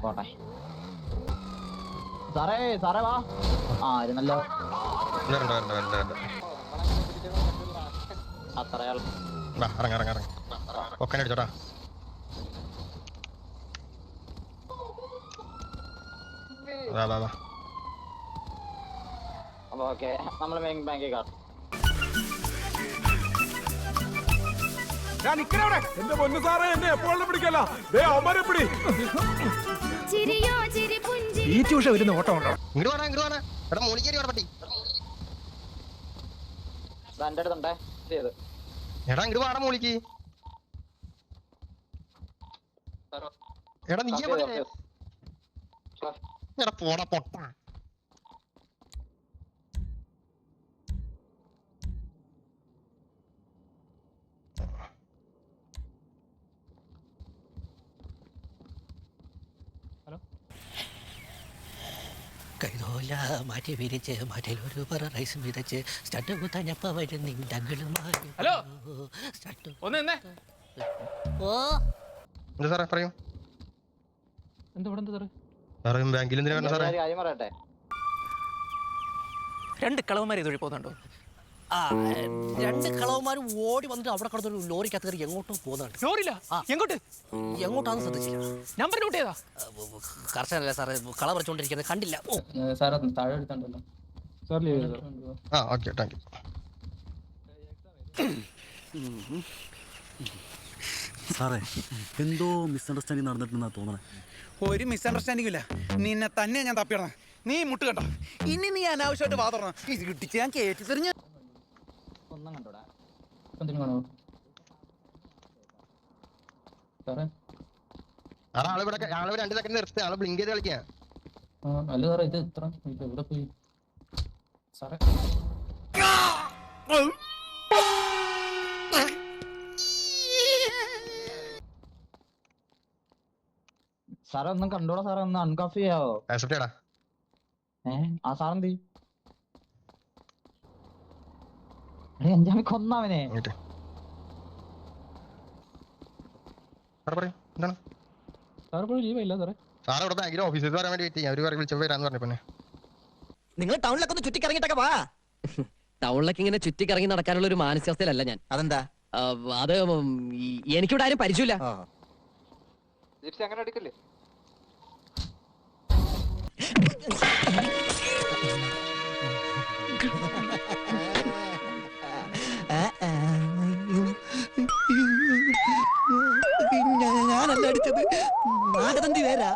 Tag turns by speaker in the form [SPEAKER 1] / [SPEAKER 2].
[SPEAKER 1] പോട്ടെ സാറേ സാറേ വാ നല്ല അത്രയാൾ
[SPEAKER 2] ഒക്കെ അടിച്ചോട്ടാ
[SPEAKER 1] ഓക്കെ നമ്മള് ബാങ്കിൽ കാട്ടും
[SPEAKER 3] എന്റെ പൊന്നു സാറേ എന്നെ എപ്പോഴും പിടിക്കല്ല പിടി ഈ ട്യൂഷൻ വരുന്ന ഓട്ടം ഉണ്ടോ
[SPEAKER 1] എന്റെ അടുത്തുണ്ടേ ചെയ്ത്
[SPEAKER 2] എടാ ഇങ്ങോട്ട് വാടാ മോളിക്ക് എടാ നീ എടാ പോടാ പൊട്ട
[SPEAKER 4] കൈതോല മാറ്റി വിരിച്ച് മാറ്റിലൊരു പറ റൈസ് വിതച്ച് സ്റ്റഡ് കുത്തഞ്ഞപ്പ വരും നിങ്ങളും
[SPEAKER 3] ഹലോ ഒന്ന് നിന്നേ
[SPEAKER 4] ഓ
[SPEAKER 2] എന്താ സാറേ പറയൂ
[SPEAKER 3] എന്താ
[SPEAKER 2] സാറേ ബാങ്കിൽ എന്തിനാ വരണ സാറേ
[SPEAKER 1] കാര്യം പറയട്ടെ
[SPEAKER 4] രണ്ട് കളവന്മാർ ഇതുവഴി പോകുന്നുണ്ടോ ആ രണ്ട് കളവന്മാരും ഓടി വന്നിട്ട് അവിടെ കിടന്നൊരു ലോറിക്കകത്ത് കയറി എങ്ങോട്ടോ പോകുന്നുണ്ട്
[SPEAKER 3] ലോറില്ല എങ്ങോട്ട്
[SPEAKER 4] എങ്ങോട്ടാന്ന് ശ്രദ്ധിച്ചില്ല
[SPEAKER 3] നമ്പർ നോട്ട് ചെയ്താ
[SPEAKER 4] കർശനല്ല സാറേ കള പറിച്ചോണ്ടിരിക്കുന്നത് കണ്ടില്ല ഓ
[SPEAKER 1] സാർ താഴെ എടുത്തോണ്ടല്ലോ
[SPEAKER 2] ആ ഓക്കെ താങ്ക്
[SPEAKER 5] യു സാറേ എന്തോ മിസ്അണ്ടർസ്റ്റാൻഡിങ് നടന്നിട്ടുണ്ടെന്നാ തോന്നണേ
[SPEAKER 6] ഒരു മിസ്അണ്ടർസ്റ്റാൻഡിംഗ് ഇല്ല നിന്നെ തന്നെ ഞാൻ തപ്പിടണം നീ മുട്ട് കേട്ടോ ഇനി നീ അനാവശ്യമായിട്ട് വാതറണം ഇത് കിട്ടിച്ച് ഞാൻ കേട്ടി തെറിഞ്ഞ
[SPEAKER 1] ഒന്നും കണ്ടോടാ എന്തിനു കാണോ സാറേ
[SPEAKER 2] ആളിവിടെ 2 സെക്കൻഡ് നിർത്തി ആള് ബ്ലിങ്ക് ചെയ്ത് കളിക്കാ
[SPEAKER 1] അല്ല സാറേ ഇത് എത്ര എവിടെ പോയി സാറേ സാറേ ഒന്നും കണ്ടോടാ സാറേ ഒന്ന് അൺകഫ് ചെയ്യാവോ
[SPEAKER 2] ആക്സെപ്റ്റ് ചെയ്യടാ
[SPEAKER 1] ആ സാറെന്ത് അഞ്ചാമി കൊന്നവനെ
[SPEAKER 2] പറയൂ എന്താണ്
[SPEAKER 1] സാറ് പോയി ലീവ് ഇല്ല സാറേ
[SPEAKER 2] സാറ് ഇവിടെ ബാങ്കിലെ ഓഫീസിൽ വരാൻ വേണ്ടി വെയിറ്റ് ചെയ്യാം അവർ വിളിച്ചപ്പോൾ വരാന്ന് പറഞ്ഞു പിന്നെ
[SPEAKER 4] നിങ്ങൾ ടൗണിലൊക്കെ ഒന്ന് ചുറ്റിക്കറങ്ങിട്ടൊക്കെ വാ ടൗണിലൊക്കെ ഇങ്ങനെ ചുറ്റിക്കറങ്ങി നടക്കാനുള്ള ഒരു മാനസികാവസ്ഥയിലല്ല ഞാൻ
[SPEAKER 6] അതെന്താ
[SPEAKER 4] അത് എനിക്കിവിടെ ആരും പരിചയമില്ല
[SPEAKER 1] അങ്ങനെ എടുക്കില്ലേ
[SPEAKER 4] ഞാനല്ല അടിച്ചത് നാഗതന്തി വേരാ